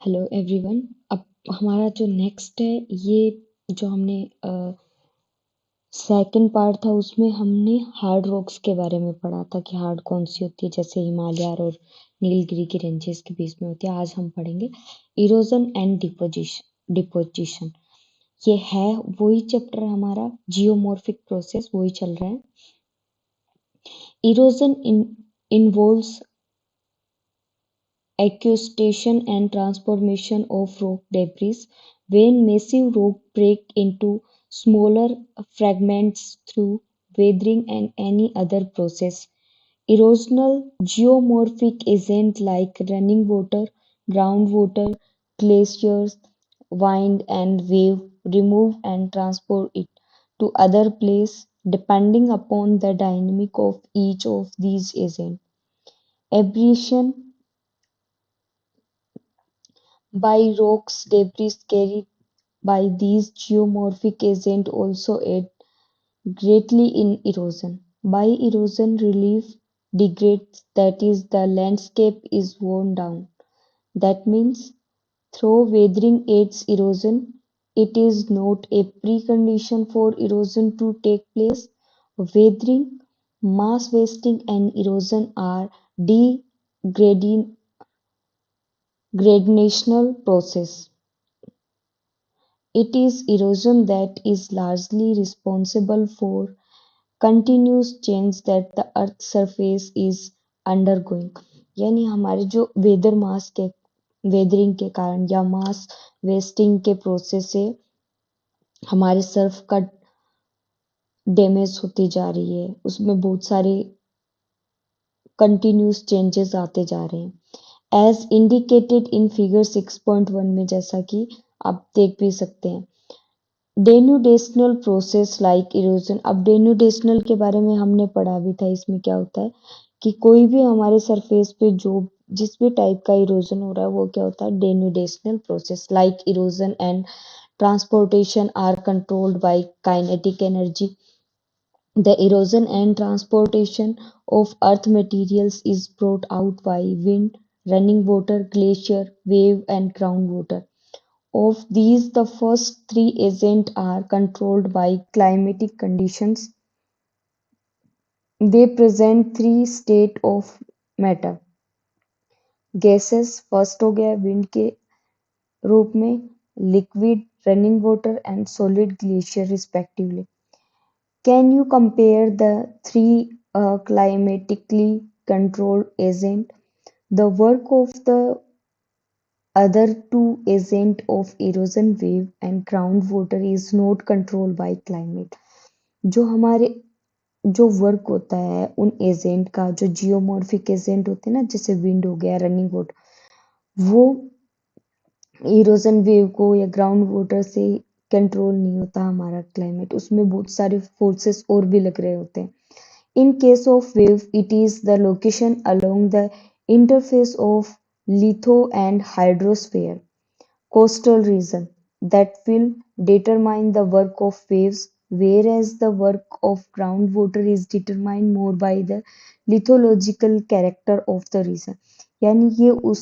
Hello everyone. अब हमारा जो नेक्स्ट है, ये जो हमने सेकंड पार्ट था उसमें हमने हार्ड रॉक्स के बारे में पढ़ा था कि हार्ड कौन सी होती है, जैसे हिमालय और नीलगिरी की रेंजेस के बीच में होती है। आज हम पढ़ेंगे इरोजन एंड डिपोजिशन। ये है वही चैप्टर हमारा, जियोमॉर्फिक प्रोसेस वही चल रहा है। Erosion involves accusation and transformation of rock debris. When massive rock break into smaller fragments through weathering and any other process, erosional geomorphic agents like running water, groundwater, glaciers, wind and wave remove and transport it to other place depending upon the dynamic of each of these agents. Abrasion by rocks, debris carried by these geomorphic agents also aid greatly in erosion. By erosion, relief degrades, that is, the landscape is worn down. That means, though weathering aids erosion, it is not a precondition for erosion to take place. Weathering, mass wasting, and erosion are degradational process. It is erosion that is largely responsible for continuous change that the earth surface is undergoing. यानी हमारे जो weathering के कारण या mass wasting के process से हमारे Surf का डैमेज होती जा रही है, उसमें बहुत सारे कंटिन्यूस चेंजेस आते जा रहे हैं, एज इंडिकेटेड इन फिगर 6.1 में, जैसा कि आप देख भी सकते हैं। डेन्यूडेशनल प्रोसेस लाइक इरोजन। अब डेन्यूडेशनल के बारे में हमने पढ़ा भी था। इसमें क्या होता है कि कोई भी हमारे सरफेस पे जो जिस भी टाइप का इरोजन हो रहा है वो क्या होता है, denudational process. Like erosion and transportation are controlled by kinetic energy. The erosion and transportation of earth materials is brought out by wind, running water, glacier, wave and groundwater. Of these, the first three agents are controlled by climatic conditions. They present three states of matter. Gases first हो गया wind के रूप में, liquid, running water and solid glacier respectively. Can you compare the three climatically controlled agents? The work of the other two agents of erosion, wave and groundwater is not controlled by climate. जो हमारे जो work होता है उन agent का, जो geomorphic agent होते हैं ना, जैसे विंड हो गया, रनिंग वाटर, वो इरोजन वेव को या ग्राउंड वाटर से कंट्रोल नहीं होता हमारा क्लाइमेट। उसमें बहुत सारे फोर्सेस और भी लग रहे होते हैं। In case of wave, it is the location along the interface of litho and hydrosphere coastal region that will determine the work of waves, whereas the work of groundwater is determined more by the lithological character of the region. यानी ये उस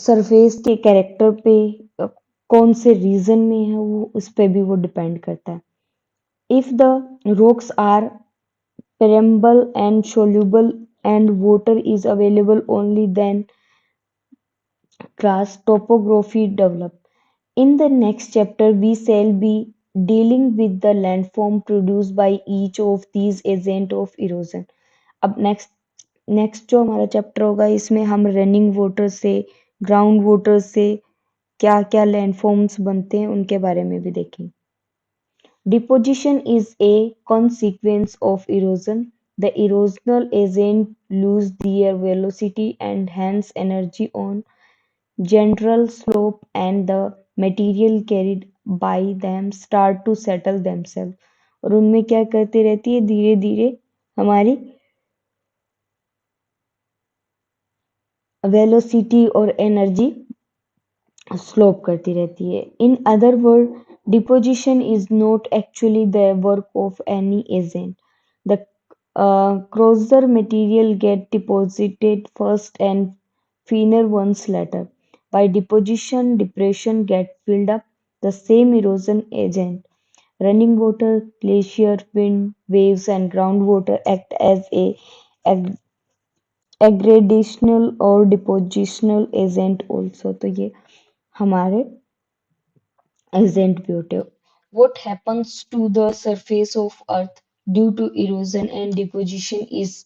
surface के character पे कौन से reason में है, वो उस पे भी वो डिपेंड करता है। If the rocks are permeable and soluble and water is available only, then karst topography develop. In the next chapter, we shall be dealing with the landform produced by each of these agents of erosion. अब next जो हमारा chapter होगा, इसमें हम running water से, ground water से क्या क्या लैंडफॉर्म्स बनते हैं उनके बारे में भी देखेंगे। Deposition is a consequence of erosion. The erosional agents lose their velocity and hence energy on general slope, and the material carried by them start to settle themselves. और उनमें क्या करती रहती है, धीरे धीरे हमारी वेलोसिटी और एनर्जी स्लोप करती रहती है. In other words, deposition is not actually the work of any agent. The coarser material get deposited first and thinner ones later. By deposition, depression get filled up. The same erosion agent, running water, glacier, wind, waves, and groundwater act as a ag- aggradational और depositional agent also. तो ये हमारे agent भी होते हैं. What happens to the surface of Earth due to erosion and deposition is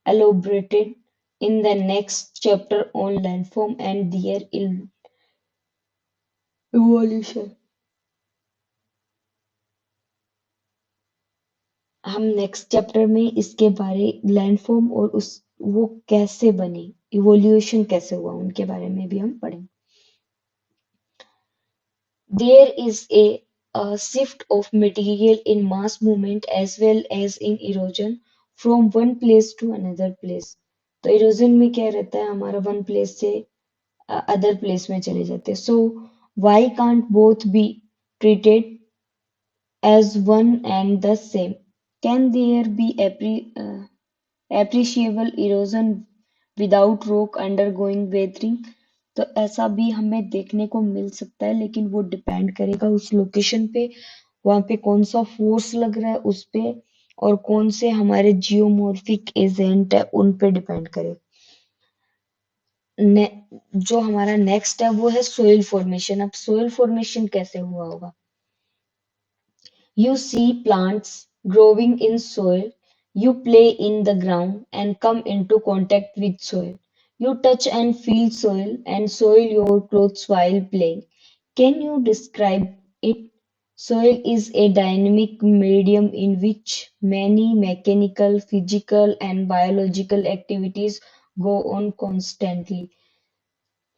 elaborated in the next chapter on landform and their evolution. हम next chapter में इसके बारे लैंडफॉर्म और उस वो कैसे बने, इवोल्यूशन कैसे हुआ, उनके बारे में भी हम पढ़ेंगे. There is a shift of material in mass movement as well as in erosion from one place to another place. तो erosion में क्या रहता है, हमारा one place से other place में चले जाते हैं. So why can't both be treated as one and the same? Can there be appreciable erosion without rock undergoing weathering? तो ऐसा भी हमें देखने को मिल सकता है, लेकिन वो डिपेंड करेगा उस लोकेशन पे, वहां पे कौन सा फोर्स लग रहा है उस पे, और कौन से हमारे जियोमॉर्फिक एजेंट है उन पे डिपेंड करे. जो हमारा नेक्स्ट है वो है सोइल फॉर्मेशन. अब सोइल फॉर्मेशन कैसे हुआ होगा. You see plants growing in soil, you play in the ground and come into contact with soil. You touch and feel soil and soil your clothes while playing. Can you describe it? Soil is a dynamic medium in which many mechanical, physical, and biological activities go on constantly.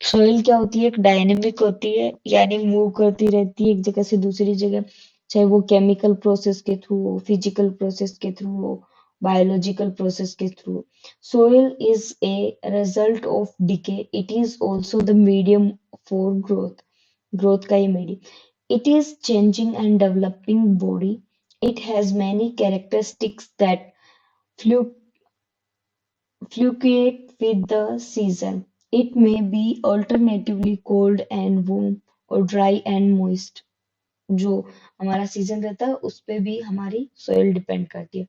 Soil क्या होती है, एक dynamic होती है, यानी move करती रहती है एक जगह से दूसरी जगह, चाहे वो केमिकल प्रोसेस के थ्रू हो, फिजिकल प्रोसेस के थ्रू हो, बायोलॉजिकल प्रोसेस के through. Soil is a result of decay. It is also the medium for growth. Growth का ये medium. It is changing and developing body. It has many characteristics that fluctuate with the season. It may be alternatively cold and warm or dry and moist. जो हमारा season रहता है उस पे भी हमारी सोइल डिपेंड करती है.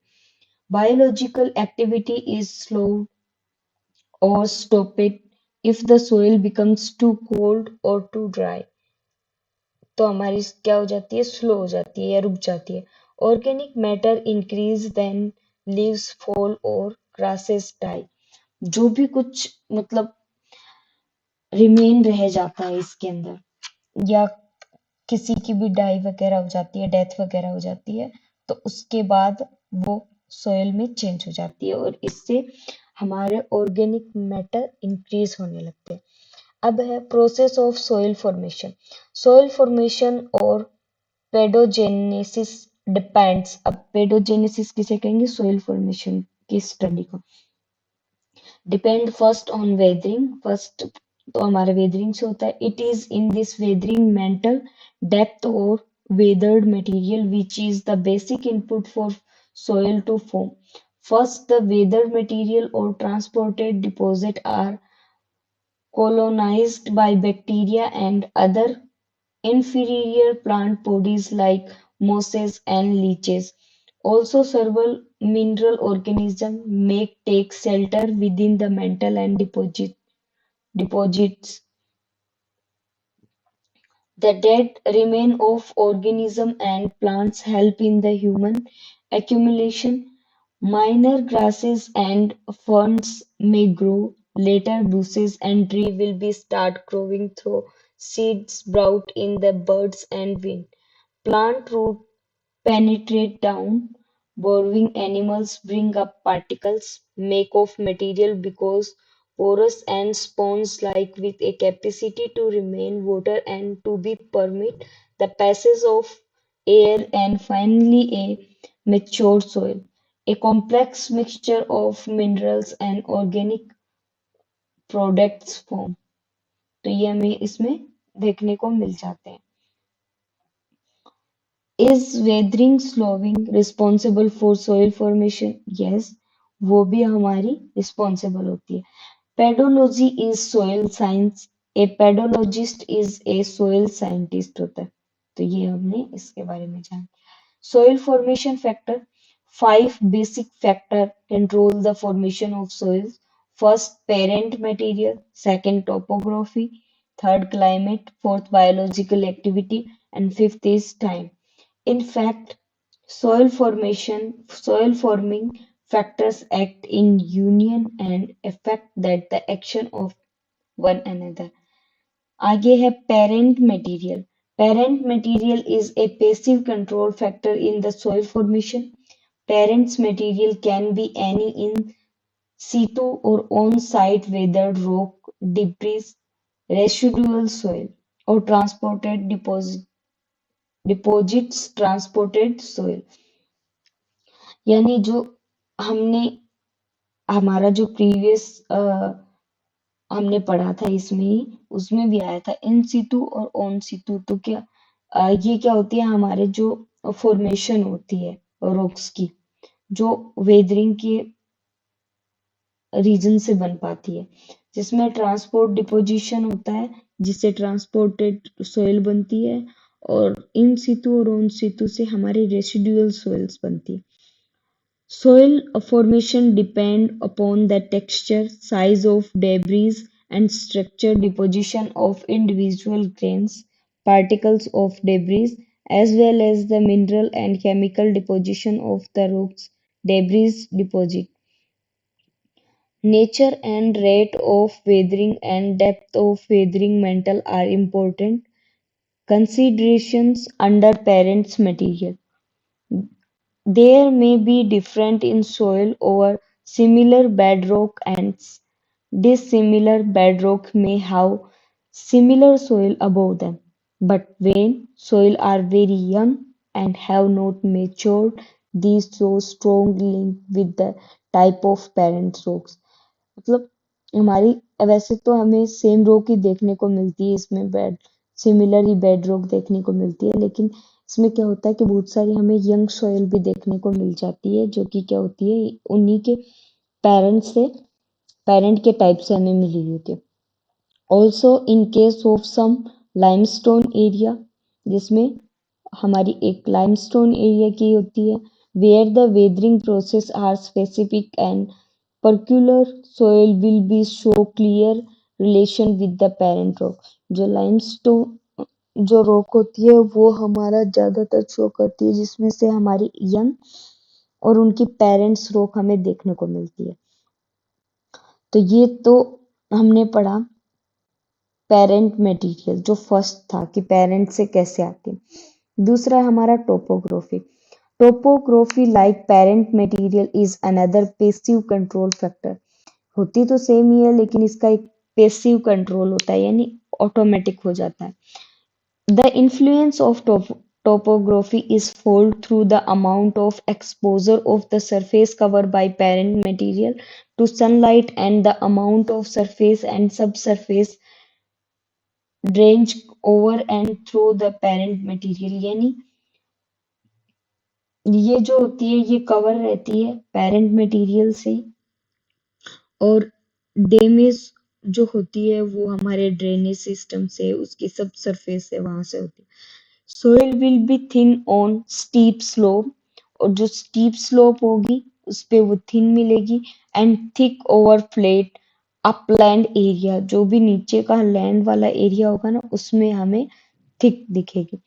Biological activity is slowed or stopped if the soil becomes too cold or too dry. तो हमारी क्या हो जाती है, स्लो हो जाती है या रुक जाती है. Organic matter increase then leaves fall or grasses die. जो भी कुछ मतलब रिमेन रह जाता है इसके अंदर, या किसी की भी डाई वगैरह हो जाती है, डेथ वगैरह हो जाती है, तो उसके बाद वो सॉइल में चेंज हो जाती है और इससे हमारे ऑर्गेनिक मैटर इंक्रीज होने लगते हैं. अब है process of soil formation. Soil formation और पेडोजेनेसिस डिपेंड्स. अब पेडोजेनेसिस किसे कहेंगे, सॉइल फॉर्मेशन की स्टडी को. Depend first on weathering. First तो हमारा वेदरिंग से होता है. It is in this weathering mental depth और weathered material which is the basic input for soil to form. First, the weathered material or transported deposit are colonized by bacteria and other inferior plant bodies like mosses and leeches. Also, several mineral organisms may take shelter within the mantle and deposits. The dead remains of organisms and plants help in the human accumulation. Minor grasses and ferns may grow. Later, bushes and trees will be start growing through seeds brought in the birds and wind. Plant roots penetrate down. Burrowing animals bring up particles, make of material because porous and sponge-like with a capacity to remain water and to be permit the passage of air, and finally a mature soil, a complex mixture of minerals and organic products form. तो ये हमें इसमें देखने को मिल जाते हैं. Is weathering slowing responsible for soil formation? Yes, वो भी हमारी responsible होती है. Pedology is soil science. A pedologist is a soil scientist होता है। तो ये हमने इसके बारे में जाना। Soil formation factor. Five basic factors control the formation of soils. First, parent material. Second, topography. Third, climate. Fourth, biological activity. And fifth is time. In fact, soil forming factors act in union and affect that the action of one another. आगे है parent material. Parent material is a passive control factor in the soil formation. Parents material can be any in situ or on-site weathered rock, debris, residual soil, or transported deposits transported soil. यानी जो हमने हमारा जो previous हमने पढ़ा था इसमें ही, उसमें भी आया था इन सितु और ऑन सितु। तो क्या ये क्या होती है, हमारे जो फॉर्मेशन होती है रॉक्स की, जो वेदरिंग के रीजन से बन पाती है, जिसमें ट्रांसपोर्ट डिपोजिशन होता है, जिससे ट्रांसपोर्टेड सोइल बनती है, और इन सितु और ऑन सितु से हमारी रेसिडुअल सोइल्स बनती है। Soil formation depend upon the texture, size of debris, and structure deposition of individual grains, particles of debris, as well as the mineral and chemical deposition of the rocks debris deposit. Nature and rate of weathering and depth of weathering mantle are important considerations under parents material. There may be difference in soil over similar bedrock and dissimilar bedrock may have similar soil above them. But when soil are very young and have not matured, these show strong link with the type of parent rocks. मतलब हमारी वैसे तो हमें same row की देखने को मिलती है, इसमें बेड सिमिलर ही बेड रॉक देखने को मिलती है, लेकिन इसमें क्या होता है कि बहुत सारी हमें यंग सॉइल भी देखने को मिल जाती है, जो कि क्या होती है उन्हीं के पेरेंट के टाइप से हमें मिली हुई होती है। Also in case of some limestone area, जिसमें हमारी एक लाइमस्टोन एरिया की होती है, where the weathering process are specific and peculiar soil will be show clear relation with the parent rock. जो लाइमस्टोन जो रॉक होती है वो हमारा ज्यादातर शो करती है, जिसमें से हमारी यंग और उनकी पेरेंट्स रॉक हमें देखने को मिलती है। तो ये तो हमने पढ़ा पेरेंट मटेरियल, जो फर्स्ट था कि पेरेंट से कैसे आते हैं। दूसरा हमारा topography. Topography like parent material is another passive control factor. होती तो सेम ही है, लेकिन इसका एक पेसिव कंट्रोल होता है, यानी ऑटोमेटिक हो जाता है। The influence of topography is fold through the amount of exposure of the surface covered by parent material to sunlight and the amount of surface and subsurface drainage over and through the parent material। यानी ये जो होती है ये cover रहती है parent material से, और डैमेज जो होती है वो हमारे ड्रेनेज सिस्टम से, उसकी सब सरफेस से, वहां से होती है। Soil will B thin on steep slope, और जो स्टीप स्लोप होगी उस पे वो थिन मिलेगी, and thick over flat upland area, जो भी नीचे का लैंड वाला एरिया होगा ना उसमें हमें थिक दिखेगी।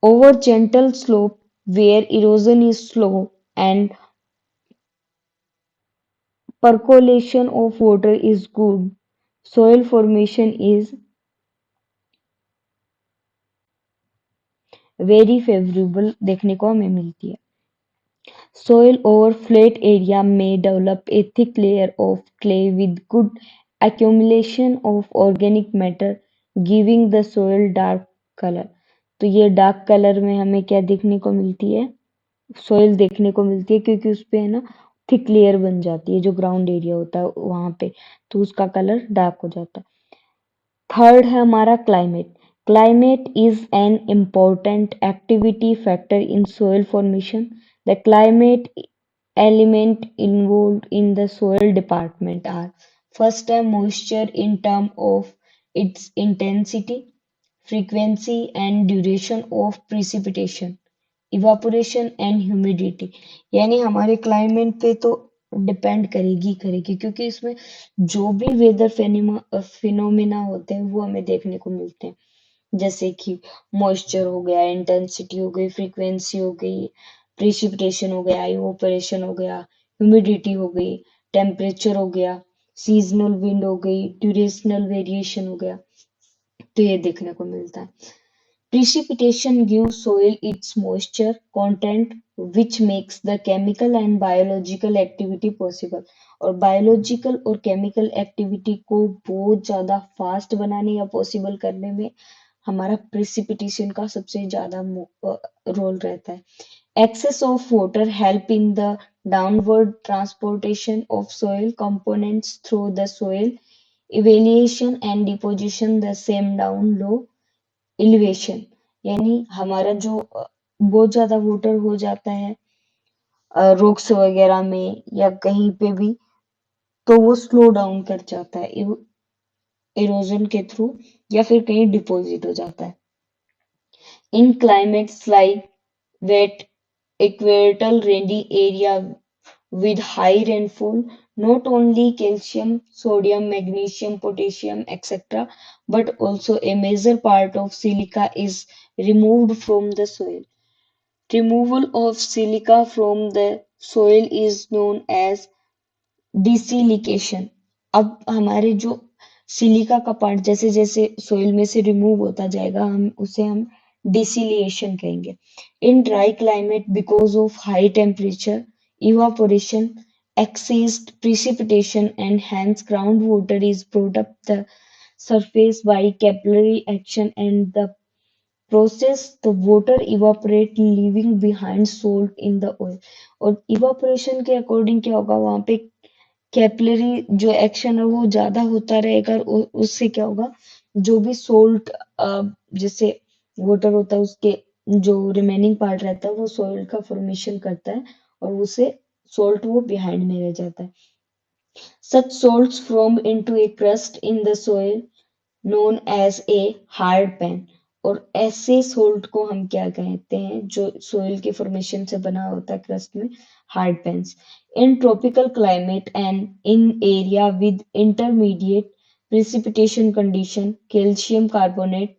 Over gentle slope where erosion is slow and percolation of water is good, soil formation is very favorable देखने को हमें मिलती है। Soil over flat area may develop a thick layer of clay with good accumulation of organic matter, giving the soil dark color। तो ये dark colour में हमें क्या देखने को मिलती है, सोइल देखने को मिलती है, क्योंकि उस पे है ना थिक लेयर बन जाती है, जो ग्राउंड एरिया होता है वहां पे, तो उसका कलर डार्क हो जाता है। थर्ड है हमारा climate. Climate is an important activity factor in soil formation. The climate element involved in the soil department are first है moisture in term of its intensity, frequency and duration of precipitation, evaporation and humidity. यानी हमारे climate पे तो depend करेगी क्योंकि इसमें जो भी वेदर फिनोमिना होते हैं वो हमें देखने को मिलते हैं, जैसे कि मॉइस्चर हो गया, इंटेंसिटी हो गई, फ्रीक्वेंसी हो गई, प्रेसिपिटेशन हो गया, इवापोरेशन हो गया, ह्यूमिडिटी हो गई, टेम्परेचर हो गया, सीजनल विंड हो गई, ड्यूरेशनल वेरिएशन हो गया, तो ये देखने को मिलता है। Precipitation gives soil its moisture content which makes the chemical and biological activity possible। और बायोलॉजिकल और केमिकल एक्टिविटी को बहुत ज्यादा फास्ट बनाने या पॉसिबल करने में हमारा प्रिसिपिटेशन का सबसे ज्यादा रोल रहता है। Excess of water help in the downward transportation of soil components through the soil evaluation and deposition the same down low elevation. यानी हमारा जो बहुत ज्यादा वाटर हो जाता है रॉक्स वगैरह में या कहीं पे भी, तो वो स्लो डाउन कर जाता है इरोजन के थ्रू, या फिर कहीं डिपॉजिट हो जाता है। इन climates like wet equatorial rainy area with high rainfall, not only calcium, sodium, magnesium, potassium, etc., but also a major part of silica is removed from the soil. Removal of silica from the soil is known as डिसिलिकेशन। अब हमारे जो silica का part जैसे जैसे soil में से remove होता जाएगा, हम डिसिलिएशन कहेंगे। In dry climate because of high temperature, evaporation, excessed precipitation, and hence groundwater is brought up the surface by capillary action and the process the water evaporate leaving behind salt in the oil। और evaporation के according क्या होगा, वहां पे capillary जो action है वो ज्यादा होता रहेगा, और उससे क्या होगा, जो भी सोल्ट जैसे वाटर होता है उसके जो रिमेनिंग पार्ट रहता है वो सोइल का फॉर्मेशन करता है, और उसे सोल्ट वो बिहाइंड में रह जाता है। Such salts form into a crust in the soil known as a hard pan। और ऐसे सोल्ट को हम क्या कहते हैं जो सोइल के फॉर्मेशन से बना होता है क्रस्ट में, hard pans. In tropical climate and in area with intermediate precipitation condition, calcium carbonate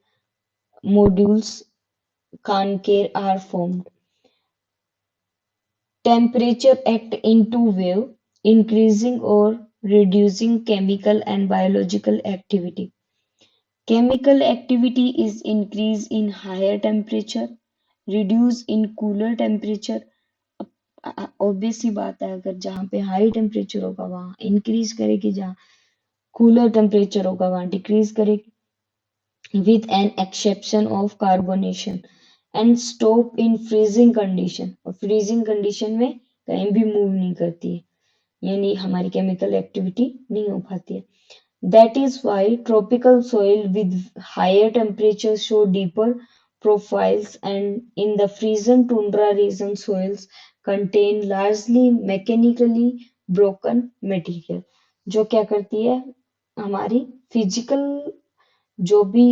modules concave are formed। Temperature act into wave, increasing or reducing chemical and biological activity। Chemical activity is increase in higher temperature, reduce in cooler temperature। Obvious सी बात है, अगर जहाँ पे high temperature होगा वहाँ increase करेगी, जहाँ कूलर टेम्परेचर होगा वहाँ डिक्रीज करेगी, with an exception of carbonation, and stop in freezing condition। और freezing condition में कहीं भी मूव नहीं करती है, यानी हमारी केमिकल एक्टिविटी नहीं हो पाती है। That is why tropical soil with higher temperatures show deeper profiles, and in the frozen tundra region soils contain largely mechanically broken material। जो क्या करती है, हमारी फिजिकल जो भी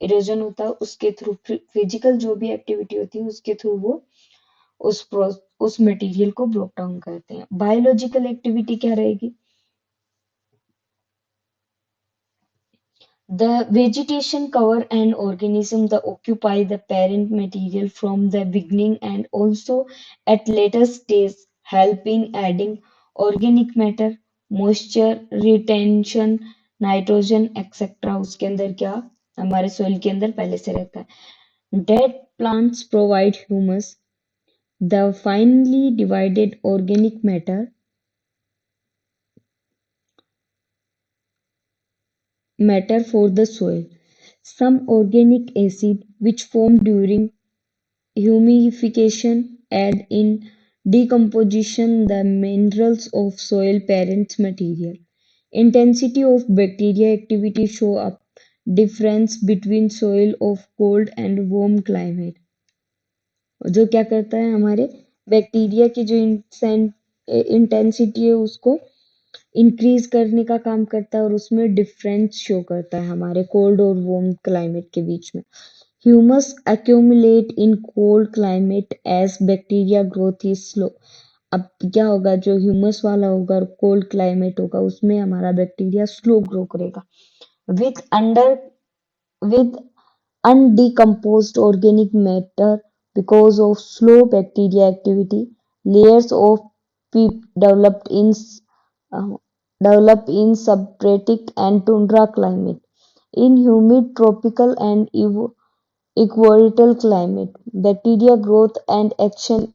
इरोजन होता है उसके थ्रू, फिजिकल जो भी एक्टिविटी होती है उसके थ्रू वो उस मटेरियल को ब्रोक डाउन करते हैं। बायोलॉजिकल एक्टिविटी क्या रहेगी, the vegetation cover an organism that occupy the parent material from the beginning and also at later stage help in adding organic matter, moisture retention, nitrogen etcetera उसके अंदर क्या, हमारे soil के अंदर पहले से रहता है। Dead plants provide humus, the finely divided organic matter for the soil. Some organic acid which form during humidification aid in decomposition the minerals of soil parent material. Intensity of bacteria activity show up difference between soil of cold and warm climate। जो क्या करता है, हमारे bacteria की जो intensity है उसको increase करने का काम करता है और उसमें डिफरेंस शो करता है हमारे कोल्ड और वार्म क्लाइमेट के बीच में। Humus accumulate in cold climate as bacteria growth is slow। अब क्या होगा, जो ह्यूमस वाला होगा और कोल्ड क्लाइमेट होगा उसमें हमारा बैक्टीरिया स्लो ग्रो करेगा। With under with undecomposed organic matter because of slow bacteria activity. Layers of peat uh, develop in subaquatic and tundra climate. In humid tropical and equatorial climate, bacteria growth and action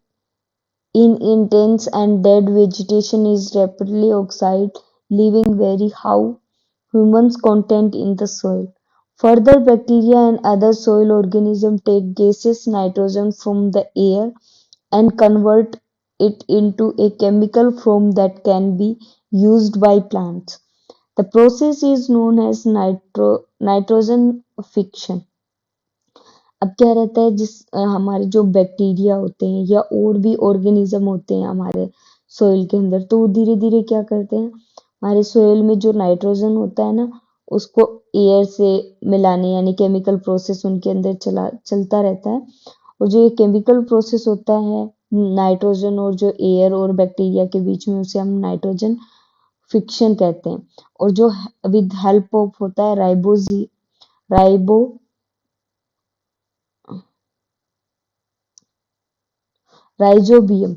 in intense and dead vegetation is rapidly oxide, leaving very high humus content in the soil. Further, bacteria and other soil organisms take gaseous nitrogen from the air and convert it into a chemical form that can be used by plants. The process is known as nitrogen fixation। अब क्या रहता है, हमारे जो bacteria होते हैं या और भी ऑर्गेनिज्म होते हैं हमारे सोइल के अंदर, तो वो धीरे धीरे क्या करते हैं, हमारे सोइल में जो नाइट्रोजन होता है ना, उसको एयर से मिलाने, यानी केमिकल प्रोसेस उनके अंदर चलता रहता है। और जो ये केमिकल प्रोसेस होता है नाइट्रोजन और जो एयर और बैक्टीरिया के बीच में, उसे हम नाइट्रोजन फिक्शन कहते हैं। और जो विद हेल्प ऑफ होता है ribo rhizobium,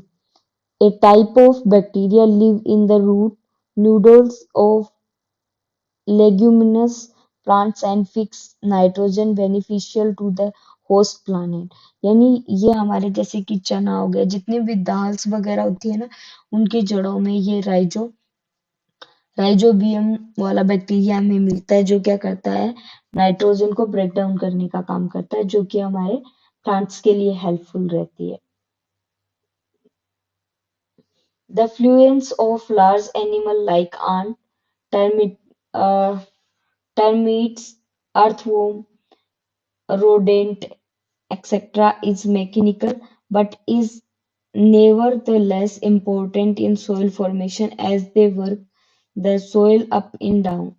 a type of bacteria live in the root nodules of leguminous plants and fix nitrogen beneficial to the host planet। यानी ये हमारे जैसे कि चना हो गया, जितने भी दाल्स वगैरह होती है ना, उनकी जड़ों में ये राइजोबियम वाला बैक्टीरिया हमें मिलता है, जो क्या करता है, नाइट्रोजन को ब्रेक डाउन करने का काम करता है, जो कि हमारे प्लांट्स के लिए हेल्पफुल रहती है। The fluence of large animal like ant, termite, uh, termites, earthworm, rodent, etc. is mechanical but is nevertheless important in soil formation as they work the soil up and down.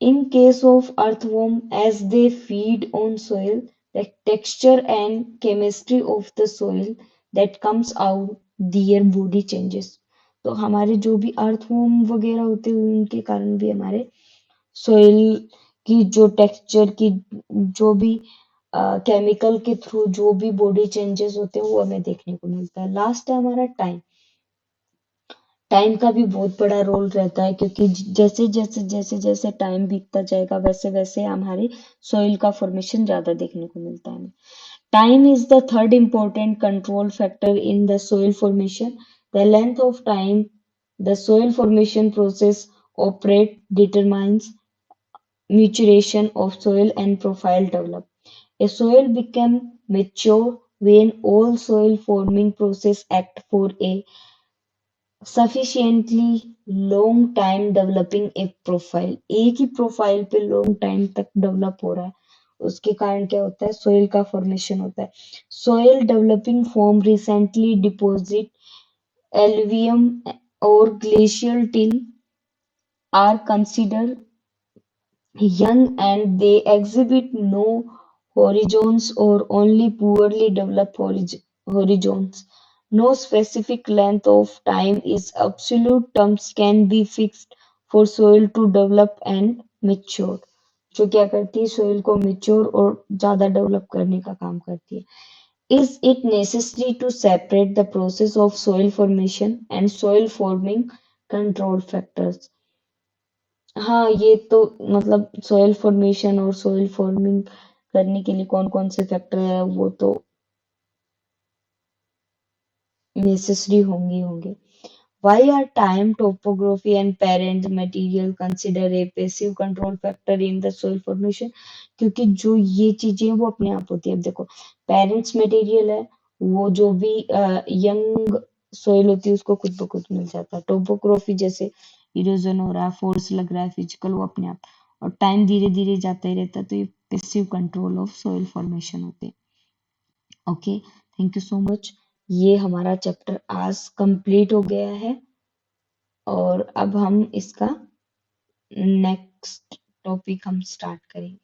In case of earthworm, as they feed on soil, the texture and chemistry of the soil that comes out, their body changes। तो हमारे जो भी earthworm वगैरह होते हैं उनके कारण भी हमारे सोइल की जो टेक्सचर की, जो भी केमिकल के थ्रू जो भी बॉडी चेंजेस होते हैं वो हमें देखने को मिलता है। लास्ट है हमारा टाइम। टाइम का भी बहुत बड़ा रोल रहता है, क्योंकि जैसे टाइम बीतता जाएगा वैसे वैसे हमारे सॉइल का फॉर्मेशन ज्यादा देखने को मिलता है। Time is the third important control factor in the soil formation। The length of time the soil formation process operate determines maturation of soil and profile develop। A soil become mature when all soil forming process act for a sufficiently long time developing a profile। एक ही profile पे long time तक develop हो रहा है, उसके कारण क्या होता है, सोइल का फॉर्मेशन होता है। Soil developing form recently deposit alluvium और glacial till are consider young and they exhibit no horizons or only poorly developed horizons. No specific length of time is absolute terms can be fixed for soil to develop and mature। जो क्या करती है, soil को mature और ज्यादा develop करने का काम करती है। Is it necessary to separate the process of soil formation and soil forming control factors? हाँ, ये तो मतलब सॉइल फॉर्मेशन और सॉइल फॉर्मिंग करने के लिए कौन कौन से फैक्टर है वो तो नेसेसरी होंगे होंगे। Why are time, topography and parent material considered a passive control factor in the soil formation? क्योंकि जो ये चीजें हैं वो अपने आप होती है। अब देखो, पेरेंट्स मटेरियल है, वो जो भी यंग सोइल होती है उसको खुद ब खुद मिल जाता है। टोपोग्राफी जैसे इरोजन हो रहा है, फोर्स लग रहा है फिजिकल, वो अपने आप। और टाइम धीरे धीरे जाता ही रहता है, तो ये passive control of soil formation होते हैं। Okay, thank you so much. ये हमारा चैप्टर आज कंप्लीट हो गया है। और अब हम इसका नेक्स्ट टॉपिक हम स्टार्ट करेंगे।